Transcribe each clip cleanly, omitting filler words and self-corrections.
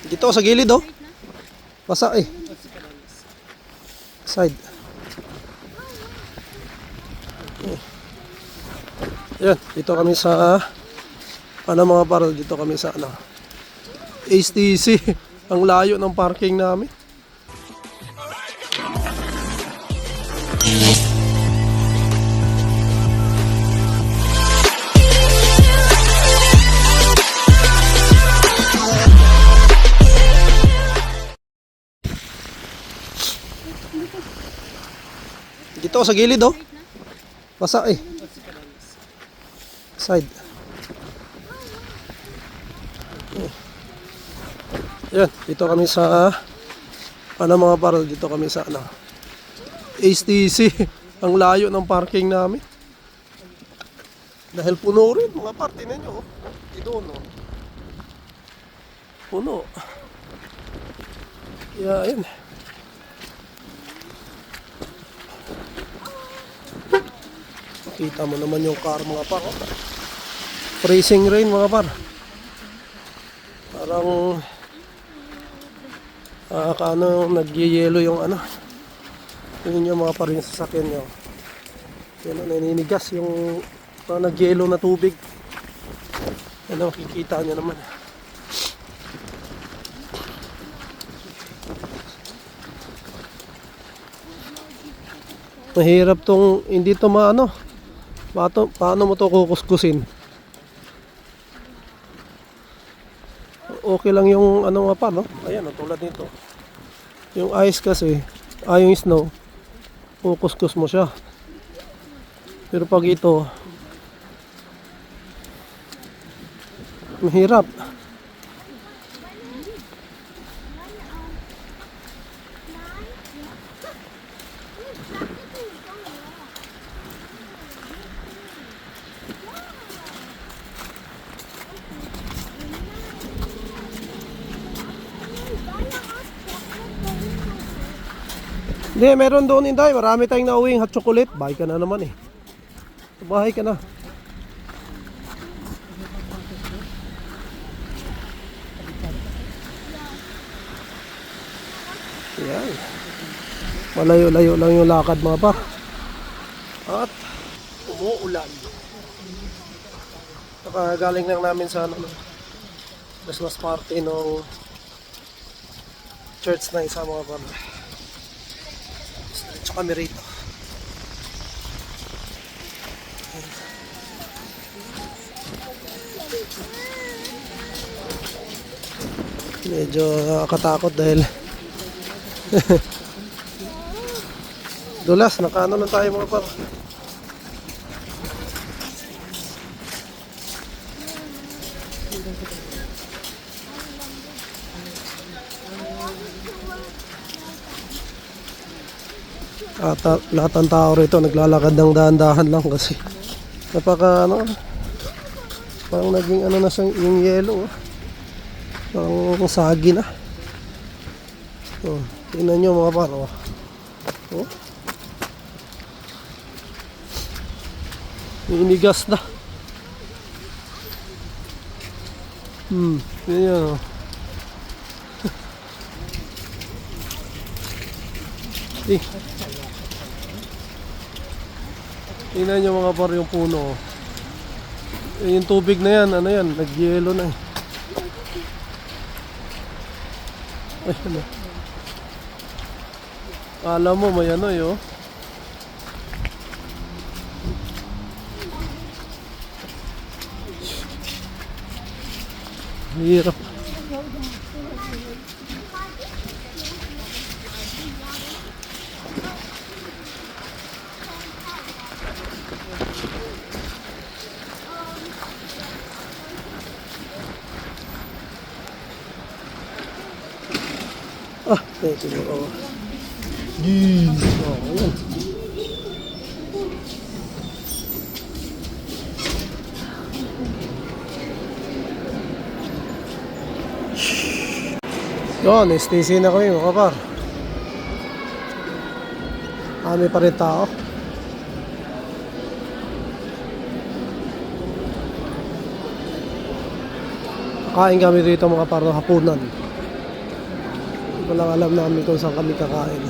Dito sa gilid oh. Basa eh. Side. Yan, dito kami sa mga par, dito kami sa HTC. Ang layo ng parking namin. Dito sa gilid oh. Basa eh. Side. Yan, dito kami sa mga par, dito kami sa HTC. Ang layo ng parking namin. Dahil puno rin mga par, tingnan nyo oh. Dito no. Puno. Yan. Kita mo naman yung car mga par oh. Freezing rain mga par. Parang nagyeyelo yung yun yung mga par yung sasakyan nyo. Yan naninigas yung nagyelo na tubig. Yan makikita nyo naman. Mahirap tong hindi to paano mo to kukuskusin? Okay lang yung nga pa no? Ayan, tulad nito. Yung ice kasi, yung snow, kukuskus mo siya. Pero pag ito, mahirap. Hindi, meron doon Inday. Marami tayong nauwing hot chocolate. Bahay ka na naman eh. Bahay ka na. Yan. Malayo-layo lang yung lakad mga par. At umuulan. Galing lang namin sa Christmas party ng church na isa mga par. Diretso kami rito. Medyo nakakatakot dahil dulas, nakaano lang tayo mga par. At lahat ng tao rito naglalakad ng dahan-dahan lang kasi parang naging na siya yung yelo parang sagi na. Tingnan nyo mga par oh. Inigas na. Yan oh. Tingnan nyo mga par yung puno. Yung tubig na yan, nagyelo na eh. Ayan oh. Alam mo may oh. Hirap. Ito mo Yun, STC na kami mga par. May pa rin tao. Kain kami dito mga par, hapunan. Hindi ko lang alam namin kung saan kami kakain.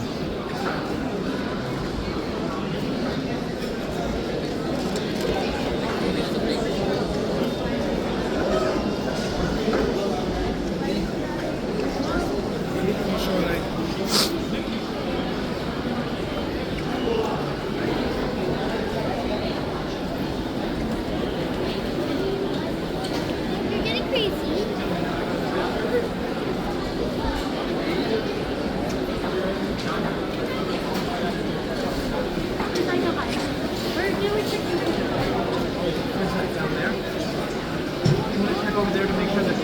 You're getting crazy. Where do we check in? Down there. You want to check over there to make sure that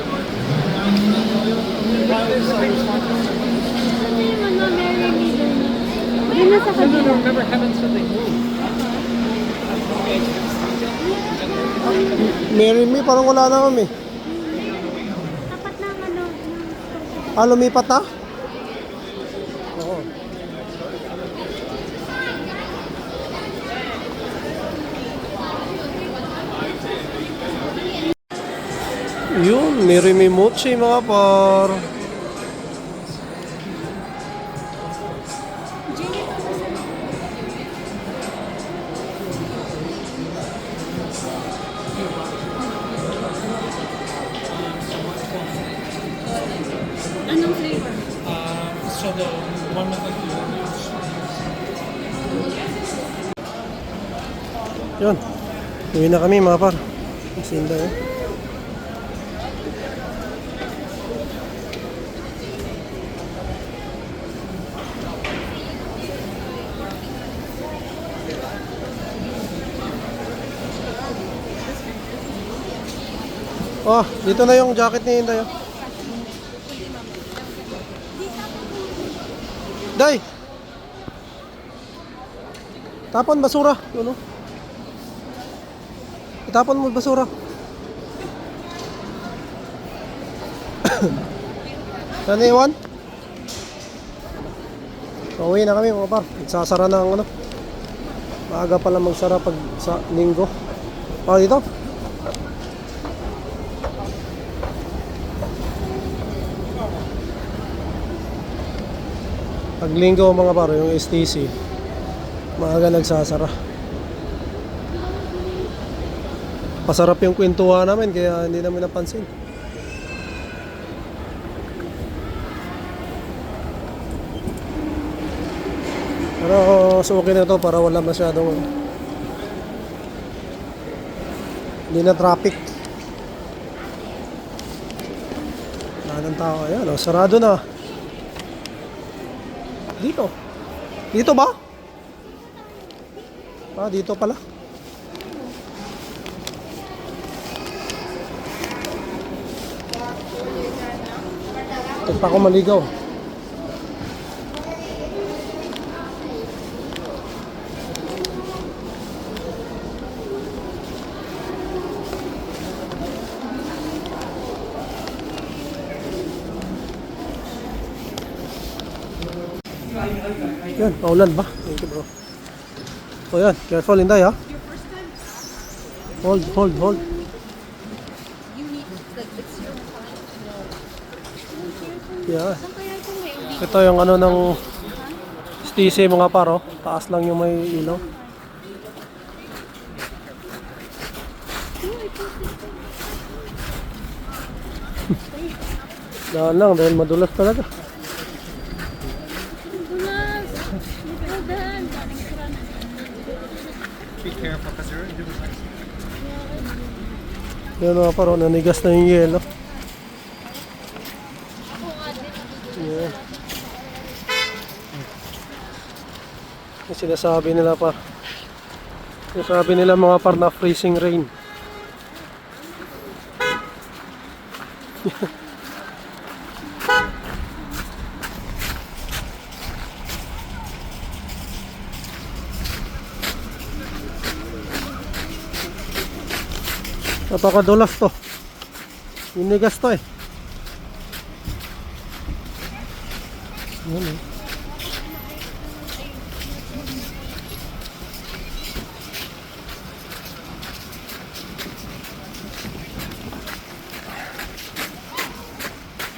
Ano yung mga Mary Leader na? Yun nasa no, kabila. remember heaven said they moved. Mary me, parang wala na kami. Tapat ng ano. ng- Ah, lumipat na? Oo. Yun, Mary me mochi mga par. Anong flavor? So the one with like Yun. Uwi na kami mga par. Sinda eh. Oh, dito na yung jacket ni Inday. Oh. Day! Tapon basura. Yun, oh. Itapon mo basura. Saan iwan? Uwi na kami mga par. Sasara na ang ano. Maaga pala magsara pag sa linggo. Oh, dito. Pag linggo mga par, yung STC, maaga nagsasara. Pasarap yung kwentuhan namin kaya hindi namin napansin. Pero so okay na to para wala masyadong hindi na traffic. Wala ng tao. Ayan, oh, sarado na. Dito. Dito ba? Ah, dito pala. Ito pa ako maligaw. Yan, paulan ba? Thank you bro. O yan, careful Inday ha. Hold. Yeah. Saan kaya ito may uwi? Ito yung ano ng STC mga paro. Taas lang yung may ilaw. Daan lang dahil madulas talaga. Dulas! Liprodan! Daming sira na. be careful because they're doing Yan mga paro, nanigas na yung yelo. Ako nga din. Yeah. Yung sinasabi nila pa. Sinasabi nila mga par na freezing rain. Napakadulas to. Inigas to eh. Yan eh.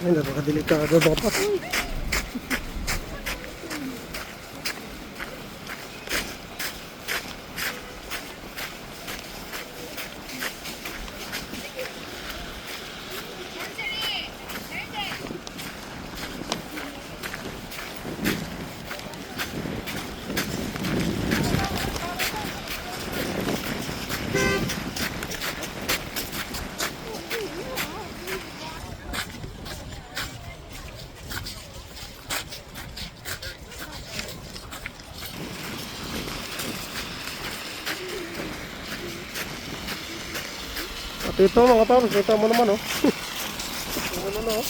Ay, napakadelikado ba pa? At ito mga pao, kita mo naman oh. Ano na oh.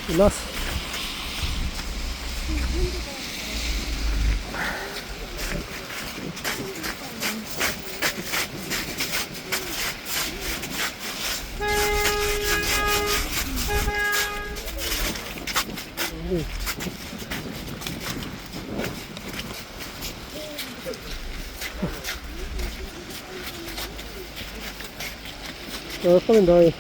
Pilas. Terus pa rin dahil.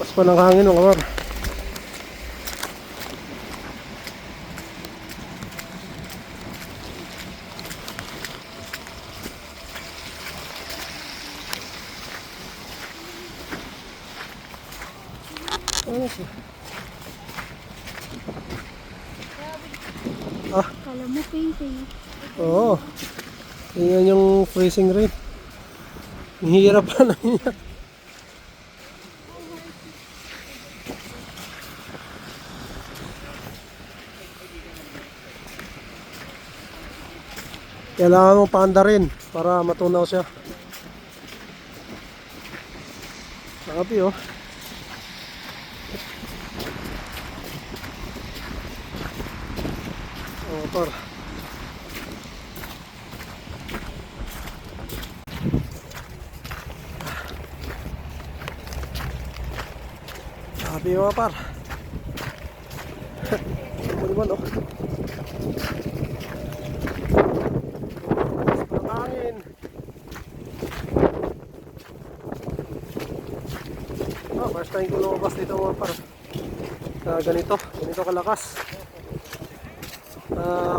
Pas pa ng hangin mga kapar. Kala mo painting. Oo. Yan yung freezing rain. Ang hirap pa na yan. Kailangan mo paanda rin para matunaw siya. Nakapi oh. Motor. Nakapi mga par. Ano naman oh. Hangin. First time ko lumabas dito mga par. Ganito kalakas.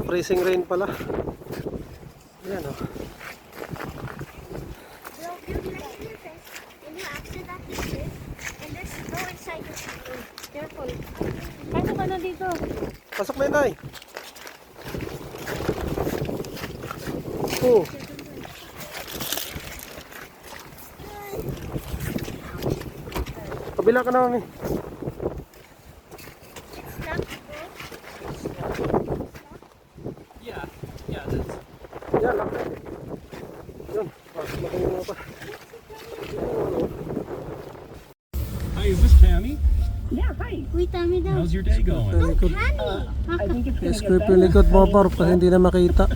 Freezing rain pala. Ayan oh. Pasok ka na dito. Pasok na inay. Oh. Kabila ka na mami. Yeah, that's. Yan lang. Yan. Pasok na kayo mga pa. Hi, is this Tammy? Uy, tami daw. How's your day going? Likod. I think it's Script yung likod mga par kasi hindi na makita.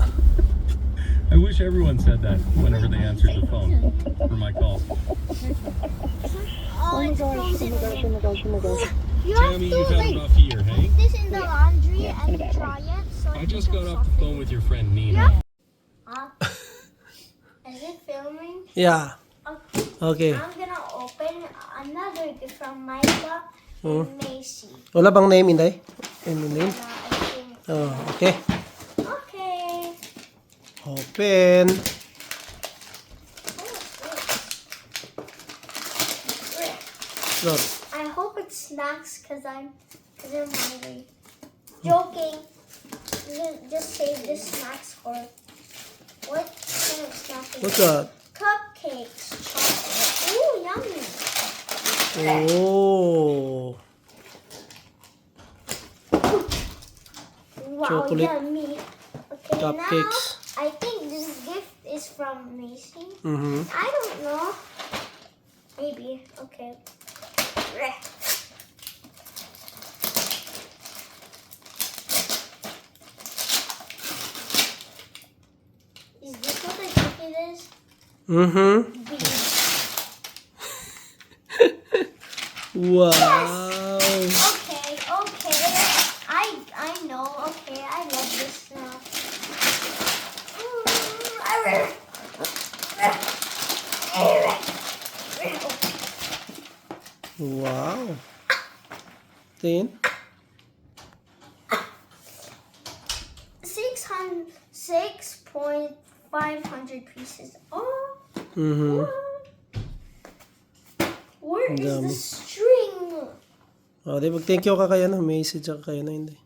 I wish everyone said that whenever they answered the phone for my call. Oh my gosh. You have Tammy, to you've had a like rough year, hey? put this in the laundry and dry it so I it just can got off the soften. phone with your friend Nina. Is it filming? Yeah. Okay. Okay. I'm gonna open another gift from Micah and Macy. Wala bang name inday? Any name? I think. Oh, okay. Okay. Open. Look. I hope it's snacks because I'm hungry. Joking. Just save the snacks for what kind of snack is What's it? that? Cupcakes, chocolate. Ooh, yummy. Oh. chocolate yummy. Okay, cupcakes. now I think this gift is from Macy. Mhm. I don't know. Maybe. Okay. Bleh. Is this what I think it is? Mhm. Beans. Wow. Okay, okay. I know. Okay, I love this now. Wow. Tin. 6,500 pieces. Oh, Mhm. what? Where Ang is the dami. string? Oh, di mag-thank you ka kay ano, Macy tsaka kay ano, hindi.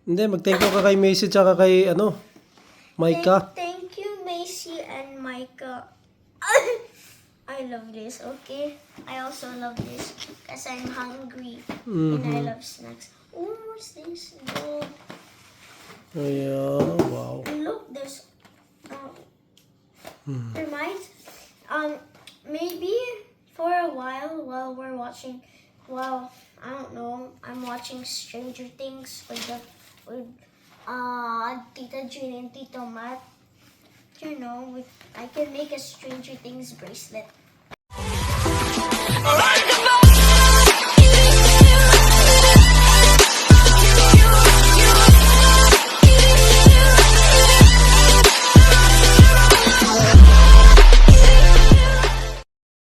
Hindi, mag-thank you ka kay Macy tsaka kay ano, Micah. Thank you, Macy and Micah. I love this, okay? I also love this because I'm hungry and I love snacks. Oh, what's this? Gold. Ayan, wow. And look, there's termites. Maybe for a while we're watching, well, I don't know. I'm watching Stranger Things with Tita Jean and Tito Matt. You know, I can make a Stranger Things bracelet.